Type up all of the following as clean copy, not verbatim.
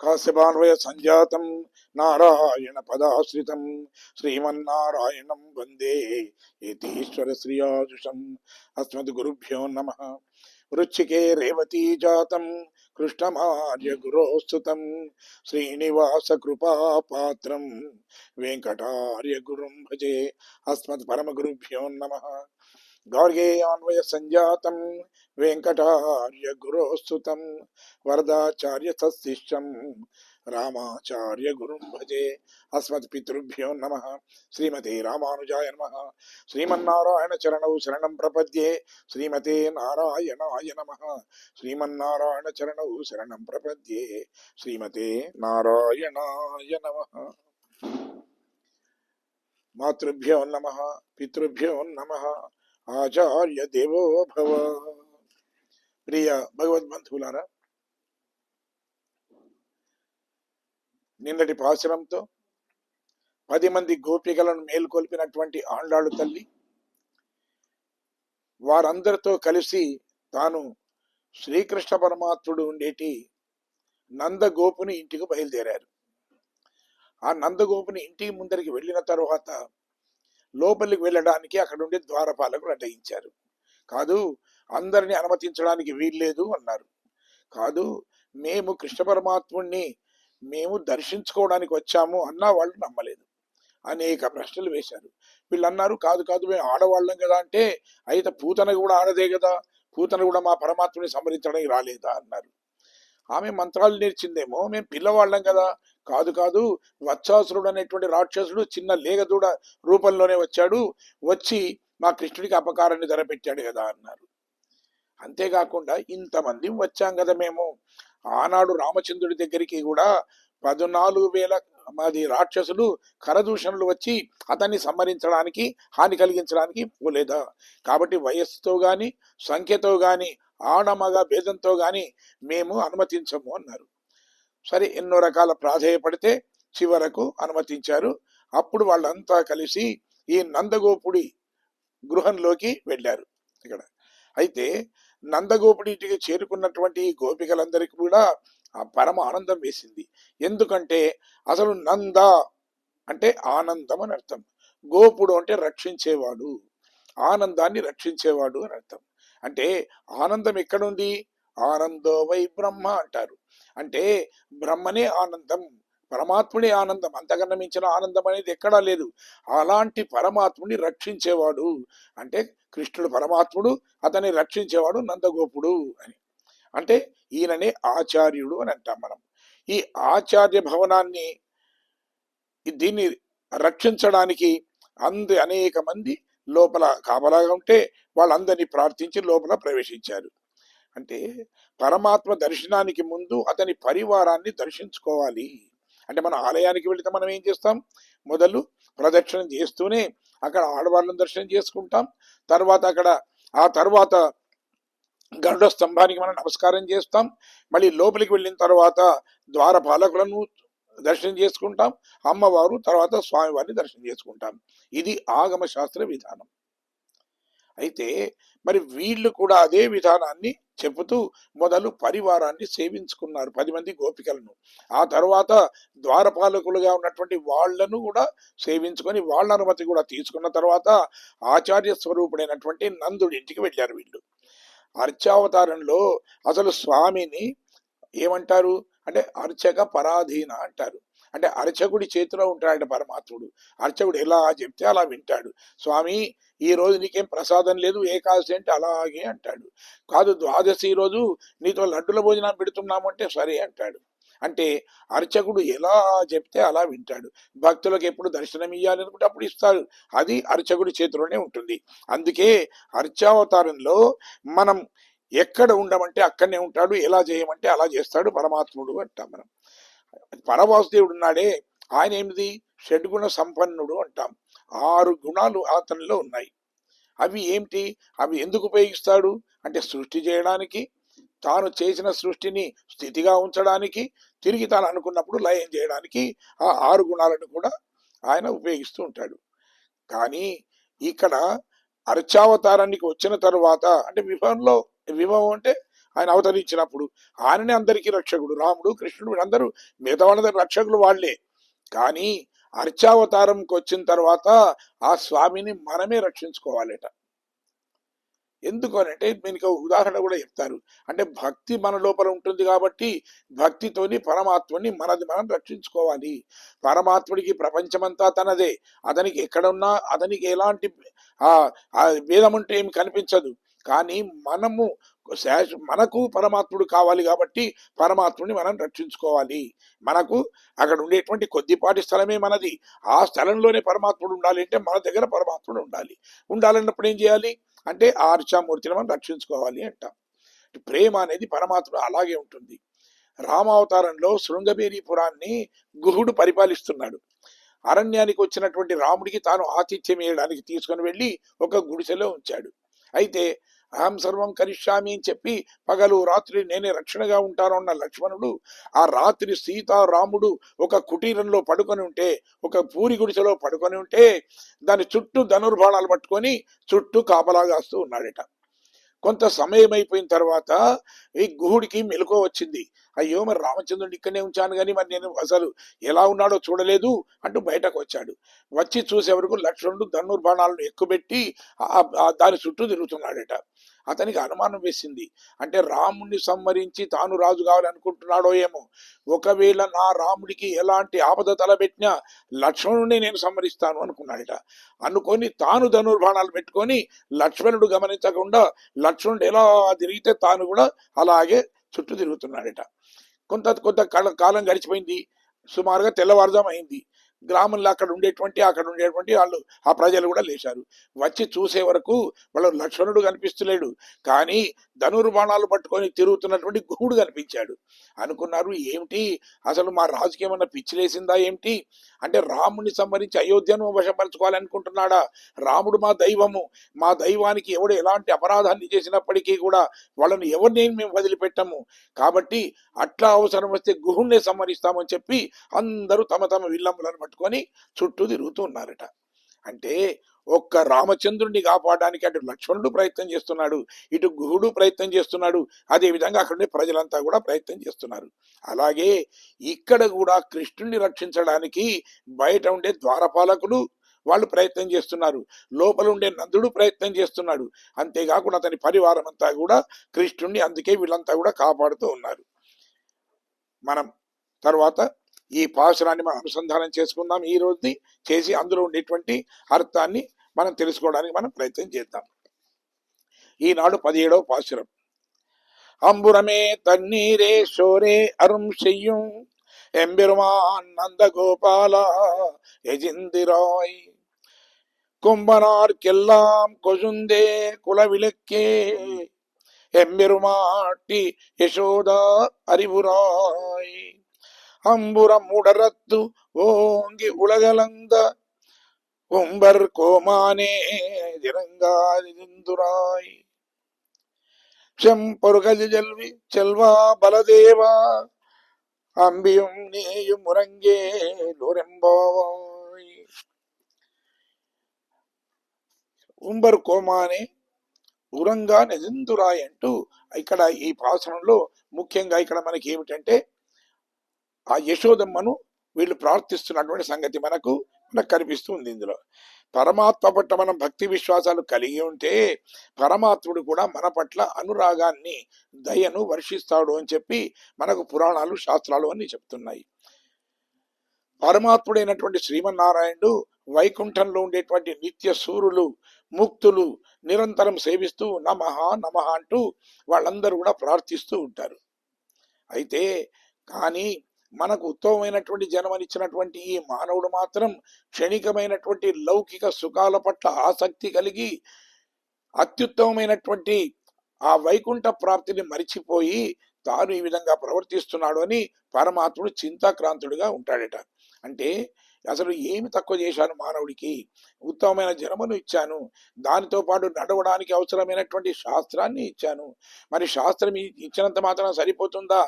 కాశ్యపాన్వయ సంజాతం నారాయణ పదాశ్రితం శ్రీమన్నారాయణం వందే యతీశ్వర శ్రియాజుషం. అస్మద్ గురుభ్యో నమ. వృచ్చికే రేవతీ జాతం కృష్ణమార్య గురోస్తుతం శ్రీనివాస కృపా పాత్రం వెంకటార్య గురుం భజే. అస్మద్ పరమ గురుభ్యో నమ. గార్గేయాన్వయ సంజాతం వెంకటార్య గురోస్తుతం వరదాచార్య సశిష్యం రామాచార్య గురుం భజే. అస్మత్ పితృభ్యో నమ. శ్రీమతే రామానుజాయ నమ. శ్రీమన్నారాయణ చరణౌ శరణం ప్రపద్యే. శ్రీమతే నారాయణాయ నమ. శ్రీమన్నారాయణ చరణౌ శరణం ప్రపద్యే. శ్రీమతే నారాయణాయ నమ. మాతృభ్యో నమ. పితృభ్యో నమ. ఆచార్య దేవో భవ. ప్రియ భగవద్బంధువులారా, నిన్నటి పాశురంతో 10 మంది గోపికలను మేల్కొల్పినటువంటి ఆండాళ్ళు తల్లి వారందరితో కలిసి తాను శ్రీకృష్ణ పరమాత్ముడు ఉండేటి నందగోపుని ఇంటికి బయలుదేరారు. ఆ నందగోపుని ఇంటికి ముందరికి వెళ్ళిన తరువాత లోపలికి వెళ్ళడానికి అక్కడ ఉండే ద్వారపాలకులు అడ్డగించారు. కాదు, అందరిని అనుమతించడానికి వీల్లేదు అన్నారు. కాదు, మేము కృష్ణ పరమాత్ముడిని మేము దర్శించుకోవడానికి వచ్చాము అన్నా వాళ్ళు నమ్మలేదు. అనేక ప్రశ్నలు వేశారు. వీళ్ళు అన్నారు, కాదు కాదు మేము ఆడవాళ్ళం కదా అంటే, అయితే పూతన కూడా ఆడదే కదా, పూతన కూడా మా పరమాత్ముని సంహరించడానికి రాలేదా అన్నారు. ఆమె మంత్రాలు నేర్చిందేమో, మేము పిల్లవాళ్ళం కదా. కాదు కాదు, వత్సాసురుడు అనేటువంటి రాక్షసుడు చిన్న లేగదూడ రూపంలోనే వచ్చాడు, వచ్చి మా కృష్ణుడికి అపకారాన్ని ధరపెట్టాడు కదా అన్నారు. అంతేకాకుండా ఇంతమంది వచ్చాం కదా మేము. ఆనాడు రామచంద్రుడి దగ్గరికి కూడా 14,000 మంది రాక్షసులు కరదూషణలు వచ్చి అతన్ని సంహరించడానికి, హాని కలిగించడానికి పోలేదా? కాబట్టి వయస్సుతో గాని సంఖ్యతో గాని ఆడమగ భేదంతో గాని మేము అనుమతించము అన్నారు. సరే, ఎన్నో రకాల ప్రాధేయపడితే చివరకు అనుమతించారు. అప్పుడు వాళ్ళంతా కలిసి ఈ నందగోపుడి గృహంలోకి వెళ్ళారు. ఇక్కడ అయితే నందగోపుడి ఇంటికి చేరుకున్నటువంటి గోపికలందరికీ కూడా ఆ పరమ ఆనందం వేసింది. ఎందుకంటే అసలు నంద అంటే ఆనందం అని అర్థం, గోపుడు అంటే రక్షించేవాడు, ఆనందాన్ని రక్షించేవాడు అని అర్థం. అంటే ఆనందం ఎక్కడుంది? ఆనందో వై బ్రహ్మ అంటారు. అంటే బ్రహ్మనే ఆనందం, పరమాత్ముడే ఆనందం, అంతకన్నా మించిన ఆనందం అనేది ఎక్కడా లేదు. అలాంటి పరమాత్ముని రక్షించేవాడు అంటే కృష్ణుడు పరమాత్ముడు, అతన్ని రక్షించేవాడు నందగోపుడు అని. అంటే ఈయననే ఆచార్యుడు అని అంటాం మనం. ఈ ఆచార్య భవనాన్ని, దీన్ని రక్షించడానికి అనేక మంది లోపల కాపలాగా ఉంటే వాళ్ళందరినీ ప్రార్థించి లోపల ప్రవేశించారు. అంటే పరమాత్మ దర్శనానికి ముందు అతని పరివారాన్ని దర్శించుకోవాలి. అంటే మన ఆలయానికి వెళితే మనం ఏం చేస్తాం? మొదలు ప్రదక్షిణ చేస్తూనే అక్కడ ఆడవాళ్ళని దర్శనం చేసుకుంటాం. ఆ తర్వాత గరుడ స్తంభానికి మనం నమస్కారం చేస్తాం. మళ్ళీ లోపలికి వెళ్ళిన తర్వాత ద్వారపాలకులను దర్శనం చేసుకుంటాం. అమ్మవారు తర్వాత స్వామివారిని దర్శనం చేసుకుంటాం. ఇది ఆగమ శాస్త్ర విధానం. అయితే మరి వీళ్ళు కూడా అదే విధానాన్ని చెబుతూ మొదలు పరివారాన్ని సేవించుకున్నారు, 10 మంది గోపికలను. ఆ తర్వాత ద్వారపాలకులుగా ఉన్నటువంటి వాళ్లను కూడా సేవించుకొని వాళ్ళ అనుమతి కూడా తీసుకున్న తర్వాత ఆచార్య స్వరూపుడైనటువంటి నందుడి ఇంటికి వెళ్ళారు వీళ్ళు. అర్చావతారంలో అసలు స్వామిని ఏమంటారు అంటే అర్చక పరాధీన అంటారు. అంటే అర్చకుడి చేతిలో ఉంటాడు పరమాత్ముడు. అర్చకుడు ఎలా చెప్తే అలా వింటాడు. స్వామి ఈ రోజు నీకేం ప్రసాదం లేదు, ఏకాదశి అంటే అలాగే అంటాడు. కాదు, ద్వాదశి రోజు నీతో లడ్డుల భోజనం పెడుతున్నాము అంటే సరే అంటాడు. అంటే అర్చకుడు ఎలా చెప్తే అలా వింటాడు. భక్తులకు ఎప్పుడు దర్శనం ఇవ్వాలి అనుకుంటే అప్పుడు ఇస్తాడు. అది అర్చకుడి చేతిలోనే ఉంటుంది. అందుకే అర్చావతారంలో మనం ఎక్కడ ఉండమంటే అక్కడనే ఉంటాడు, ఎలా చేయమంటే అలా చేస్తాడు పరమాత్ముడు అంటాం మనం. పరవాసుదేవుడు ఉన్నాడే, ఆయన ఏమిది? షడ్గుణ సంపన్నుడు అంటాం. 6 గుణాలు అతనిలో ఉన్నాయి. అవి ఏమిటి? అవి ఎందుకు ఉపయోగిస్తాడు అంటే సృష్టి చేయడానికి, తాను చేసిన సృష్టిని స్థితిగా ఉంచడానికి, తిరిగి తాను అనుకున్నప్పుడు లయం చేయడానికి ఆ 6 గుణాలను కూడా ఆయన ఉపయోగిస్తూ ఉంటాడు. కానీ ఇక్కడ అర్చావతారానికి వచ్చిన తరువాత అంటే విభవం అంటే ఆయన అవతరించినప్పుడు. ఆయననే అందరికీ రక్షకుడు. రాముడు, కృష్ణుడు వీళ్ళందరూ మిగతా వాళ్ళందరూ రక్షకులు వాళ్లే. కానీ అర్చావతారంకి వచ్చిన తర్వాత ఆ స్వామిని మనమే రక్షించుకోవాలట. ఎందుకు అంటే దీనికి ఉదాహరణ కూడా చెప్తారు. అంటే భక్తి మన లోపల ఉంటుంది కాబట్టి భక్తితోని పరమాత్మని మనది మనం రక్షించుకోవాలి. పరమాత్ముడికి ప్రపంచమంతా తనదే. అతనికి ఎక్కడున్నా అతనికి ఎలాంటి భేదం ఉంటే ఏమి కనిపించదు. కానీ మనకు పరమాత్ముడు కావాలి కాబట్టి పరమాత్ముడిని మనం రక్షించుకోవాలి. మనకు అక్కడ ఉండేటువంటి కొద్దిపాటి స్థలమే మనది. ఆ స్థలంలోనే పరమాత్ముడు ఉండాలి అంటే మన దగ్గర పరమాత్ముడు ఉండాలన్నప్పుడు ఏం చేయాలి అంటే ఆ అర్చామూర్తిని మనం రక్షించుకోవాలి అంటాం. ప్రేమ అనేది పరమాత్మ అలాగే ఉంటుంది. రామావతారంలో శృంగబేరీపురాన్ని గుహుడు పరిపాలిస్తున్నాడు. అరణ్యానికి వచ్చినటువంటి రాముడికి తాను ఆతిథ్యం ఇవ్వడానికి తీసుకుని వెళ్ళి ఒక గుడిసెలో ఉంచాడు. అయితే అహం సర్వం కరిష్యామి అని చెప్పి పగలు రాత్రి నేనే రక్షణగా ఉంటాను అన్న లక్ష్మణుడు ఆ రాత్రి సీతారాముడు ఒక కుటీరంలో పడుకొని ఉంటే, ఒక పూరి గుడిసెలో పడుకొని ఉంటే దాని చుట్టూ ధనుర్బాణాలు పట్టుకొని చుట్టూ కాపలాగాస్తూ ఉన్నాడట. కొంత సమయం అయిపోయిన తర్వాత ఈ గుహుడికి మెలకువ వచ్చింది. అయ్యో మరి రామచంద్రుడు ఇక్కడనే ఉంచాను కానీ మరి నేను అసలు ఎలా ఉన్నాడో చూడలేదు అంటూ బయటకు వచ్చాడు. వచ్చి చూసే వరకు లక్ష్మణుడు ధనుర్బాణాలను ఎక్కుబెట్టి దాని చుట్టూ తిరుగుతున్నాడట. అతనికి అనుమానం వేసింది. అంటే రాముణ్ణి సంహరించి తాను రాజు కావాలనుకుంటున్నాడో ఏమో. ఒకవేళ నా రాముడికి ఎలాంటి ఆపద తలబెట్టినా లక్ష్మణుడిని నేను సంహరిస్తాను అనుకున్నాడట. అనుకొని తాను ధనుర్బాణాలు పెట్టుకొని లక్ష్మణుడు గమనించకుండా లక్ష్మణుడు ఎలా తిరిగితే తాను కూడా అలాగే చుట్టూ తిరుగుతున్నాడట. కొంత కాలం గడిచిపోయింది. సుమారుగా తెల్లవారుజాము అయింది. గ్రామంలో అక్కడ ఉండేటువంటి వాళ్ళు ఆ ప్రజలు కూడా లేచారు. వచ్చి చూసే వరకు వాళ్ళు లక్ష్మణుడు కనిపిస్తలేడు, కానీ ధనుర్బాణాలు పట్టుకొని తిరుగుతున్నటువంటి గుహుడు కనిపించాడు. అనుకున్నారు ఏమిటి అసలు మా రాజుకి ఏమన్నా పిచ్చిలేసిందా ఏమిటి అంటే రాముడిని సంహరించి అయోధ్యను వశపరచుకోవాలనుకుంటున్నాడా? రాముడు మా దైవము, మా దైవానికి ఎవడు ఎలాంటి అపరాధాన్ని చేసినప్పటికీ కూడా వాళ్ళని ఎవరిని మేము వదిలిపెట్టము, కాబట్టి అట్లా అవసరం వస్తే గుహుణ్ణి సంహరిస్తామని చెప్పి అందరూ తమ విల్లంబులను పట్టుకొని చుట్టూ తిరుగుతూ ఉన్నారట. అంటే ఒక్క రామచంద్రుడిని కాపాడడానికి అటు లక్ష్మణుడు ప్రయత్నం చేస్తున్నాడు, ఇటు గుహుడు ప్రయత్నం చేస్తున్నాడు, అదే విధంగా అక్కడుండే ప్రజలంతా కూడా ప్రయత్నం చేస్తున్నారు. అలాగే ఇక్కడ కూడా కృష్ణుడిని రక్షించడానికి బయట ఉండే ద్వారపాలకులు వాళ్ళు ప్రయత్నం చేస్తున్నారు, లోపల ఉండే నందుడు ప్రయత్నం చేస్తున్నాడు. అంతేకాకుండా అతని పరివారం అంతా కూడా కృష్ణుడిని అందుకే వీళ్ళంతా కూడా కాపాడుతూ ఉన్నారు. మనం తర్వాత ఈ పాశురాన్ని మనం అనుసంధానం చేసుకుందాం. ఈ రోజుని చేసి అందులో ఉండేటువంటి అర్థాన్ని మనం తెలుసుకోవడానికి మనం ప్రయత్నం చేద్దాం. ఈనాడు 17వ పాశురం. అంబురమే తన్నీరే షోరే అరుం చెయ్యం ఎంబెరుమాన్ నందగోపాల యజిందిరాయ్ கும்பனார்க்கெல்லாம் கொழுந்தே குலவிளக்கே எம்பெருமாட்டி யசோதா அறிவுராய் அம்புரம் உடரத்து ஓங்கி உலகலந்த உம்பர் கோமானே திரங்காதிந்துராய் செம்பொருகதி செல்வி செல்வா பலதேவா அம்பியும் நீயும் உறங்கே லோரெம்பாவாய். ఉంబర్ కోమానే ఉరంగా నిజందురాయ్ అంటూ ఇక్కడ ఈ పాసనంలో ముఖ్యంగా ఇక్కడ మనకి ఏమిటంటే ఆ యశోదమ్మను వీళ్ళు ప్రార్థిస్తున్నటువంటి సంగతి మనకు కనిపిస్తుంది. ఇందులో పరమాత్మ పట్ల మనం భక్తి విశ్వాసాలు కలిగి ఉంటే పరమాత్ముడు కూడా మన పట్ల అనురాగాన్ని దయను వర్షిస్తాడు అని చెప్పి మనకు పురాణాలు శాస్త్రాలు అన్ని చెప్తున్నాయి. పరమాత్ముడైనటువంటి శ్రీమన్నారాయణుడు వైకుంఠంలో ఉండేటువంటి నిత్య సూరులు ముక్తులు నిరంతరం సేవిస్తూ నమః నమః అంటూ వాళ్ళందరూ కూడా ప్రార్థిస్తూ ఉంటారు. అయితే కానీ మనకు ఉత్తమమైనటువంటి జన్మనిచ్చినటువంటి ఈ మానవుడు మాత్రం క్షణికమైనటువంటి లౌకిక సుఖాల పట్ల ఆసక్తి కలిగి అత్యుత్తమమైనటువంటి ఆ వైకుంఠ ప్రాప్తిని మరిచిపోయి తాను ఈ విధంగా ప్రవర్తిస్తున్నాడు అని పరమాత్ముడు చింతాక్రాంతుడిగా ఉంటాడట. అంటే అసలు ఏమి తక్కువ చేశాను మానవుడికి? ఉత్తమమైన జన్మను ఇచ్చాను, దానితో పాటు నడవడానికి అవసరమైనటువంటి శాస్త్రాన్ని ఇచ్చాను. మరి శాస్త్రం ఇచ్చినంత మాత్రం సరిపోతుందా?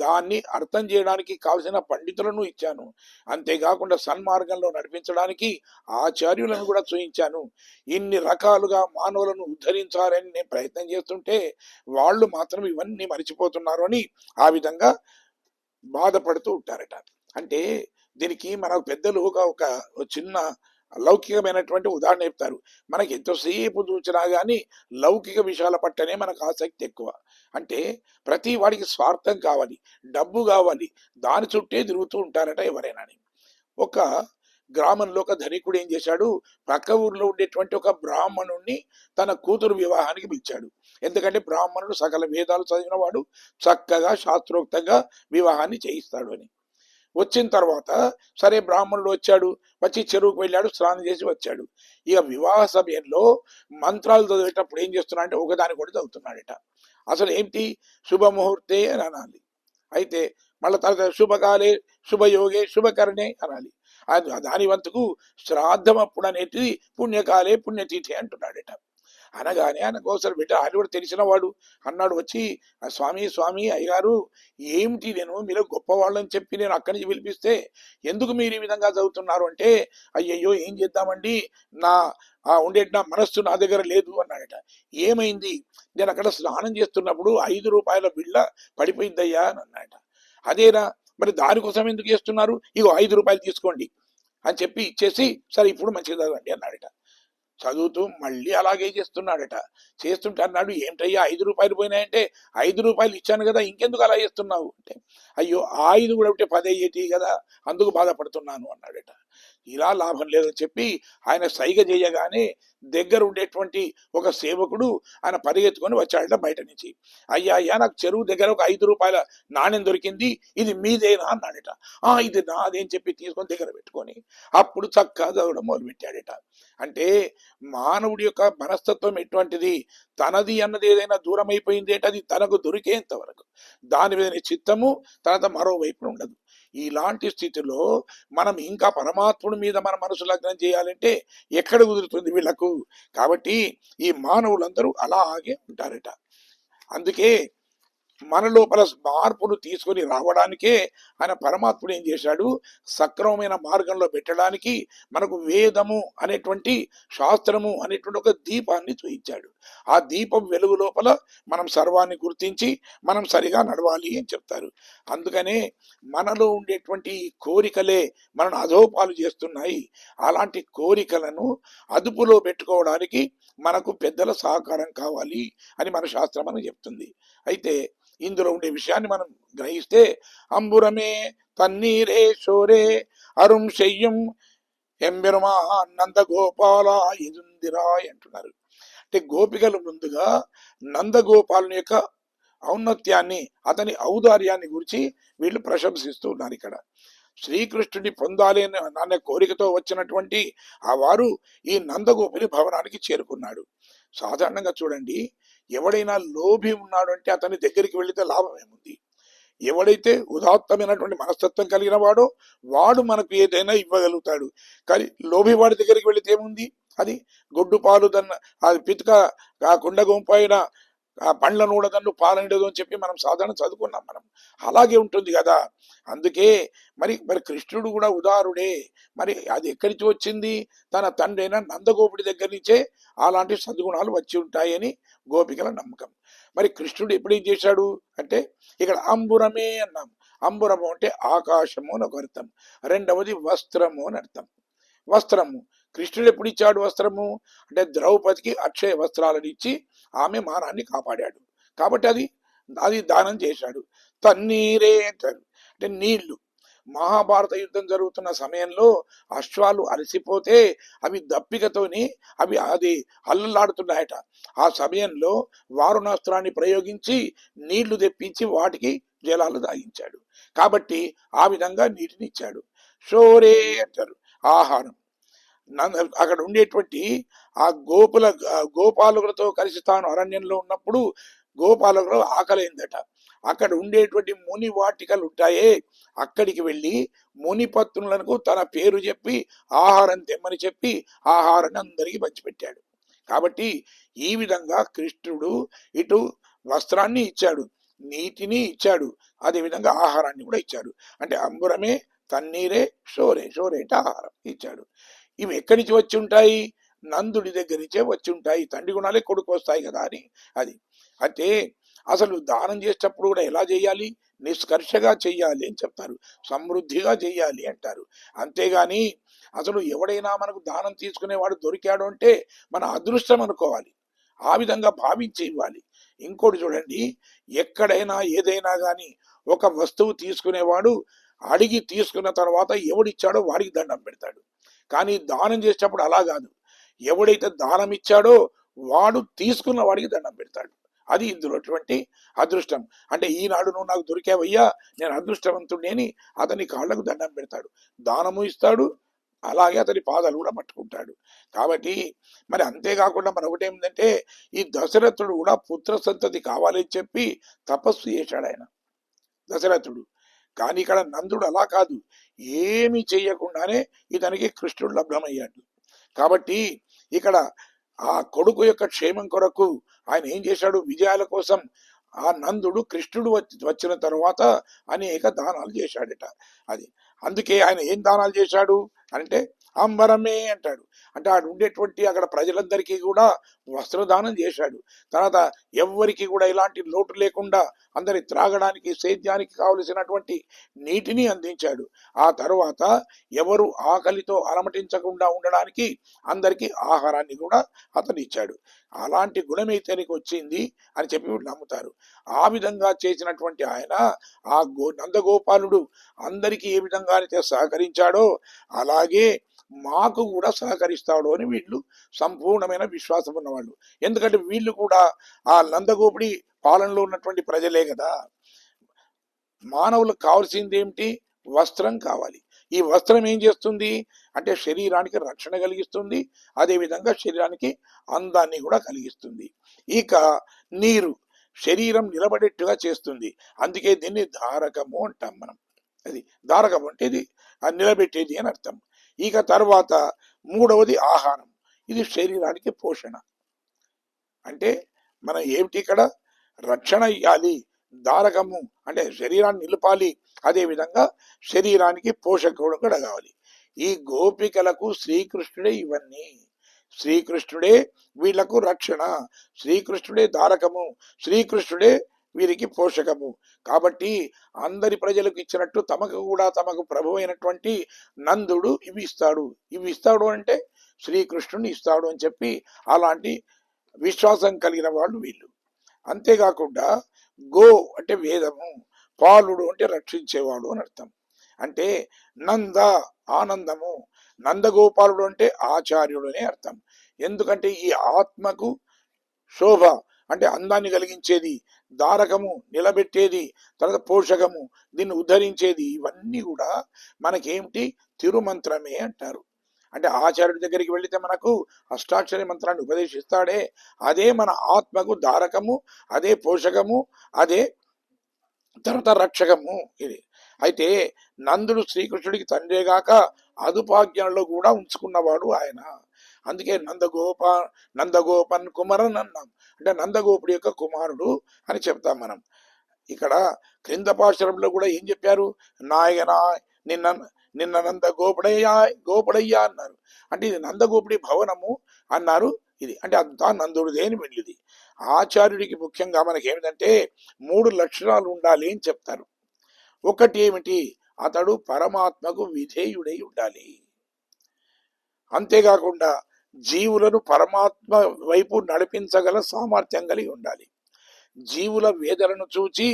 దాన్ని అర్థం చేయడానికి కావలసిన పండితులను ఇచ్చాను. అంతేకాకుండా సన్మార్గంలో నడిపించడానికి ఆచార్యులను కూడా చూయించాను. ఇన్ని రకాలుగా మానవులను ఉద్ధరించాలని నేను ప్రయత్నం చేస్తుంటే వాళ్ళు మాత్రం ఇవన్నీ మరిచిపోతున్నారు అని ఆ విధంగా బాధపడుతూ ఉంటారట. అంటే దీనికి మన పెద్దలు ఒక చిన్న లౌకికమైనటువంటి ఉదాహరణ చెప్తారు. మనకి ఎంతసేపు చూసినా కానీ లౌకిక విషయాల పట్టనే మనకు ఆసక్తి ఎక్కువ. అంటే ప్రతి వాడికి స్వార్థం కావాలి, డబ్బు కావాలి, దాని చుట్టే తిరుగుతూ ఉంటారట ఎవరైనా. ఒక గ్రామంలో ఒక ధనికుడు ఏం చేశాడు, పక్క ఊర్లో ఉండేటువంటి ఒక బ్రాహ్మణుణ్ణి తన కూతురు వివాహానికి పిలిచాడు. ఎందుకంటే బ్రాహ్మణుడు సకల వేదాలు చదివిన వాడు, చక్కగా శాస్త్రోక్తంగా వివాహాన్ని చేయిస్తాడు అని. వచ్చిన తర్వాత సరే బ్రాహ్మణుడు వచ్చాడు, వచ్చి చెరువుకు వెళ్ళాడు, స్నానం చేసి వచ్చాడు. ఇక వివాహ సమయంలో మంత్రాలు చదివేటప్పుడు ఏం చేస్తున్నా అంటే ఒకదాని కూడా చదువుతున్నాడట. అసలు ఏంటి? శుభముహూర్తే అని అనాలి. అయితే మళ్ళీ తర్వాత శుభకాలే శుభయోగే శుభకరణే అనాలి. దాని వంతుకు శ్రాద్ధం అప్పుడు అనేది పుణ్యకాలే పుణ్యతిథి అంటున్నాడట. అనగానే ఆయన కోసలు బిడ్డ ఆయన కూడా తెలిసిన వాడు అన్నాడు వచ్చి, స్వామి స్వామి అయ్యగారు ఏమిటి, నేను మీరు గొప్పవాళ్ళని చెప్పి నేను అక్కడి నుంచి పిలిపిస్తే ఎందుకు మీరు ఈ విధంగా చదువుతున్నారు అంటే, అయ్యయ్యో ఏం చేద్దామండి, నా నా మనస్సు నా దగ్గర లేదు అన్నాడట. ఏమైంది? నేను అక్కడ స్నానం చేస్తున్నప్పుడు 5 రూపాయల బిళ్ళ పడిపోయిందయ్యా అని అన్నాడట. అదేనా, మరి దానికోసం ఎందుకు చేస్తున్నారు? ఇగో 5 రూపాయలు తీసుకోండి అని చెప్పి ఇచ్చేసి, సరే ఇప్పుడు మంచిగా చదవండి అన్నాడట. చదువుతూ మళ్ళీ అలాగే చేస్తున్నాడట. చేస్తుంటే అన్నాడు, ఏంటయ్యా 5 రూపాయలు పోయినాయంటే, 5 రూపాయలు ఇచ్చాను కదా, ఇంకెందుకు అలా చేస్తున్నావు అంటే, అయ్యో 5 కూడా ఉంటే 10 అయ్యేటి కదా, అందుకు బాధపడుతున్నాను అన్నాడట. ఇలా లాభం లేదని చెప్పి ఆయన సైగ చేయగానే దగ్గర ఉండేటువంటి ఒక సేవకుడు ఆయన పరిగెత్తుకొని వచ్చాడట బయట నుంచి. అయ్యా అయ్యా, నాకు చెరువు దగ్గర ఒక 5 రూపాయల నాణ్యం దొరికింది, ఇది మీదేనా అన్నాడట. ఇది నాదేని చెప్పి తీసుకొని దగ్గర పెట్టుకొని అప్పుడు చక్కగా చదవడం మొదలుపెట్టాడట. అంటే మానవుడి యొక్క మనస్తత్వం ఎటువంటిది? తనది అన్నది ఏదైనా దూరం అయిపోయింది అంటే అది తనకు దొరికేంత వరకు దాని మీద చిత్తము తర్వాత మరోవైపు ఉండదు. ఇలాంటి స్థితిలో మనం ఇంకా పరమాత్ముడి మీద మన మనసు లగ్నం చేయాలంటే ఎక్కడ కుదురుతుంది వీళ్లకు? కాబట్టి ఈ మానవులందరూ అలాగే ఉంటారట. అందుకే మన లోపల మార్పును తీసుకొని రావడానికే ఆయన పరమాత్ముడు ఏం చేశాడు, సక్రమమైన మార్గంలో పెట్టడానికి మనకు వేదము అనేటువంటి శాస్త్రము అనేటువంటి ఒక దీపాన్ని చూపించాడు. ఆ దీపం వెలుగు లోపల మనం సర్వాన్ని గుర్తించి మనం సరిగా నడవాలి అని చెప్తారు. అందుకనే మనలో ఉండేటువంటి కోరికలే మనను అధోపాలు చేస్తున్నాయి. అలాంటి కోరికలను అదుపులో పెట్టుకోవడానికి మనకు పెద్దల సహకారం కావాలి అని మన శాస్త్రం అని చెప్తుంది. అయితే ఇందులో ఉండే విషయాన్ని మనం గ్రహిస్తే, అంబురమే తన్నీరే షోరే అరుం శయ్యం ఎంబెరుమా నందగోపాల ఎదుందిరాయ్ అంటున్నారు. అంటే గోపికలు ముందుగా నందగోపాలుని యొక్క ఔన్నత్యాన్ని, అతని ఔదార్యాన్ని గురించి వీళ్ళు ప్రశంసిస్తూ ఉన్నారు. ఇక్కడ శ్రీకృష్ణుడిని పొందాలి అనే కోరికతో వచ్చినటువంటి ఆ వారు ఈ నందగోపుని భవనానికి చేరుకున్నాడు. సాధారణంగా చూడండి, ఎవడైనా లోభి ఉన్నాడు అంటే అతని దగ్గరికి వెళితే లాభం ఏముంది? ఎవడైతే ఉదాత్తమైనటువంటి మనస్తత్వం కలిగిన వాడో వాడు మనకు ఏదైనా ఇవ్వగలుగుతాడు. కానీ లోభి వాడి దగ్గరికి వెళితే ఏముంది? అది గొడ్డు పాలు దన్న, అది పితుక కుండ గుంపైన పండ్ల నూడదన్ను పాలనిడదు అని చెప్పి మనం సాధారణ చదువుకున్నాం. మనం అలాగే ఉంటుంది కదా. అందుకే మరి కృష్ణుడు కూడా ఉదారుడే. మరి అది ఎక్కడి నుంచి వచ్చింది? తన తండ్రి అయిన నందగోపుడి దగ్గర నుంచే అలాంటి సద్గుణాలు వచ్చి ఉంటాయని గోపికల నమ్మకం. మరి కృష్ణుడు ఎప్పుడేం చేశాడు అంటే, ఇక్కడ అంబురమే అన్నాం. అంబురము అంటే ఆకాశము అని ఒక అర్థం, రెండవది వస్త్రము అని అర్థం. వస్త్రము కృష్ణుడు ఎప్పుడు ఇచ్చాడు వస్త్రము అంటే, ద్రౌపదికి అక్షయ వస్త్రాలను ఇచ్చి ఆమె మానాన్ని కాపాడాడు కాబట్టి అది దానం చేశాడు. తన్నీరే అంటారు, అంటే నీళ్లు. మహాభారత యుద్ధం జరుగుతున్న సమయంలో అశ్వాలు అలసిపోతే అవి దప్పికతోని అది అల్లలాడుతున్నాయట. ఆ సమయంలో వారుణాస్త్రాన్ని ప్రయోగించి నీళ్లు తెప్పించి వాటికి జలాలు తాగించాడు. కాబట్టి ఆ విధంగా నీటిని ఇచ్చాడు. షోరే అంటారు ఆహారం. అక్కడ ఉండేటువంటి ఆ గోపాలకులతో కలిసి తాను అరణ్యంలో ఉన్నప్పుడు గోపాలకులు ఆకలైందట. అక్కడ ఉండేటువంటి ముని వాటికలు ఉంటాయే, అక్కడికి వెళ్ళి ముని పత్నులకు తన పేరు చెప్పి ఆహారం తెమ్మని చెప్పి ఆహారాన్ని అందరికీ పంచిపెట్టాడు. కాబట్టి ఈ విధంగా కృష్ణుడు ఇటు వస్త్రాన్ని ఇచ్చాడు, నీటిని ఇచ్చాడు, అదేవిధంగా ఆహారాన్ని కూడా ఇచ్చాడు. అంటే అంబురమే తన్నీరే షోరే, షోరే అంటే ఆహారం ఇచ్చాడు. ఇవి ఎక్కడి నుంచి వచ్చి ఉంటాయి? నందుడి దగ్గర నుంచే వచ్చి ఉంటాయి. తండ్రి గుణాలే కొడుకు వస్తాయి కదా అని. అది అంటే అసలు దానం చేసేటప్పుడు కూడా ఎలా చేయాలి? నిష్కర్షగా చెయ్యాలి అని చెప్తారు, సమృద్ధిగా చెయ్యాలి అంటారు. అంతేగాని అసలు ఎవడైనా మనకు దానం తీసుకునేవాడు దొరికాడు అంటే మన అదృష్టం అనుకోవాలి, ఆ విధంగా భావించి ఇవ్వాలి. ఇంకోటి చూడండి, ఎక్కడైనా ఏదైనా కానీ ఒక వస్తువు తీసుకునేవాడు అడిగి తీసుకున్న తర్వాత ఎవడిచ్చాడో వాడికి దండం పెడతాడు. కానీ దానం చేసేటప్పుడు అలా కాదు, ఎవడైతే దానం ఇచ్చాడో వాడు తీసుకున్న వాడికి దండం పెడతాడు. అది ఇందులోటువంటి అదృష్టం. అంటే ఈనాడు నువ్వు నాకు దొరికావయ్యా, నేను అదృష్టవంతుడిని అని అతని కాళ్లకు దండం పెడతాడు, దానము ఇస్తాడు, అలాగే అతని పాదాలు కూడా పట్టుకుంటాడు. కాబట్టి మరి అంతేకాకుండా మరి ఒకటేమిటంటే, ఈ దశరథుడు కూడా పుత్ర సంతతి కావాలని చెప్పి తపస్సు చేశాడు ఆయన దశరథుడు. కానీ ఇక్కడ నందుడు అలా కాదు, ఏమి చేయకుండానే ఇతనికి కృష్ణుడు లభ్యమయ్యాడు. కాబట్టి ఇక్కడ ఆ కొడుకు యొక్క క్షేమం కొరకు ఆయన ఏం చేశాడు? విజయాల కోసం ఆ నందుడు కృష్ణుడు వచ్చిన తర్వాత అనేక దానాలు చేశాడట. అది అందుకే ఆయన ఏం దానాలు చేశాడు అంటే అంబరమే అంటాడు. అంటే ఆడు ఉండేటువంటి అక్కడ ప్రజలందరికీ కూడా వస్త్రదానం చేశాడు. తర్వాత ఎవ్వరికి కూడా ఇలాంటి లోటు లేకుండా అందరి త్రాగడానికి సేద్యానికి కావలసినటువంటి నీటిని అందించాడు. ఆ తర్వాత ఎవరు ఆకలితో అలమటించకుండా ఉండడానికి అందరికీ ఆహారాన్ని కూడా అతను ఇచ్చాడు. అలాంటి గుణమైతేనికి వచ్చింది అని చెప్పి నమ్ముతారు. ఆ విధంగా చేసినటువంటి ఆయన ఆ నందగోపాలుడు అందరికీ ఏ విధంగా అయితే సహకరించాడో అలాగే మాకు కూడా సహకరిస్తాడు అని వీళ్ళు సంపూర్ణమైన విశ్వాసం ఉన్నవాళ్ళు. ఎందుకంటే వీళ్ళు కూడా ఆ నందగోపుడి పాలనలో ఉన్నటువంటి ప్రజలే కదా. మానవులకు కావాల్సింది ఏమిటి? వస్త్రం కావాలి. ఈ వస్త్రం ఏం చేస్తుంది అంటే శరీరానికి రక్షణ కలిగిస్తుంది, అదేవిధంగా శరీరానికి అందాన్ని కూడా కలిగిస్తుంది. ఇక నీరు శరీరం నిలబడేట్టుగా చేస్తుంది, అందుకే దీన్ని ధారకము అంటాం మనం. అది ధారకం అంటే ఇది నిలబెట్టేది అని అర్థం. ఇక తర్వాత మూడవది ఆహారం, ఇది శరీరానికి పోషణ. అంటే మనం ఏమిటి ఇక్కడ రక్షణ ఇవ్వాలి, ధారకము అంటే శరీరాన్ని నిలపాలి, అదేవిధంగా శరీరానికి పోషకుడు కూడా కావాలి. ఈ గోపికలకు శ్రీకృష్ణుడే ఇవన్నీ, శ్రీకృష్ణుడే వీళ్లకు రక్షణ, శ్రీకృష్ణుడే ధారకము, శ్రీకృష్ణుడే వీరికి పోషకము. కాబట్టి అందరి ప్రజలకు ఇచ్చినట్టు తమకు కూడా తమకు ప్రభు అయినటువంటి నందుడు ఇవి ఇస్తాడు. ఇవి ఇస్తాడు అంటే శ్రీకృష్ణుని ఇస్తాడు అని చెప్పి అలాంటి విశ్వాసం కలిగిన వాళ్ళు వీళ్ళు. అంతేకాకుండా గో అంటే వేదము, పాలుడు అంటే రక్షించేవాడు అని అర్థం. అంటే నంద ఆనందము, నందగోపాలుడు అంటే ఆచార్యుడు అనే అర్థం. ఎందుకంటే ఈ ఆత్మకు శోభ అంటే అందాన్ని కలిగించేది, ధారకము నిలబెట్టేది, తర్వాత పోషకము దీన్ని ఉద్ధరించేది, ఇవన్నీ కూడా మనకేమిటి? తిరుమంత్రమే అంటారు. అంటే ఆచార్యుడి దగ్గరికి వెళితే మనకు అష్టాక్షరి మంత్రాన్ని ఉపదేశిస్తాడే, అదే మన ఆత్మకు ధారకము, అదే పోషకము, అదే తర్వాత రక్షకము. ఇది అయితే నందుడు శ్రీకృష్ణుడికి తండ్రేగాక అదుపాజ్ఞంలో కూడా ఉంచుకున్నవాడు ఆయన. అందుకే నందగోపన్ కుమారన్ అన్నాం. అంటే నందగోపుడి యొక్క కుమారుడు అని చెప్తాం మనం. ఇక్కడ క్రింద పాశురంలో కూడా ఏం చెప్పారు? నాయనా నిన్న నిన్న గోపుడయ్యా అన్నారు. అంటే ఇది నందగోపుడి భవనము అన్నారు. ఇది అంటే అంతా నందుడిదే అని వెళ్ళింది. ఆచార్యుడికి ముఖ్యంగా మనకి ఏమిటంటే 3 లక్షణాలు ఉండాలి అని చెప్తారు. ఒకటి ఏమిటి? అతడు పరమాత్మకు విధేయుడై ఉండాలి. అంతేకాకుండా జీవులను పరమాత్మ వైపు నడిపించగల సామర్థ్యం కలిగి ఉండాలి. జీవుల వేదనను చూచి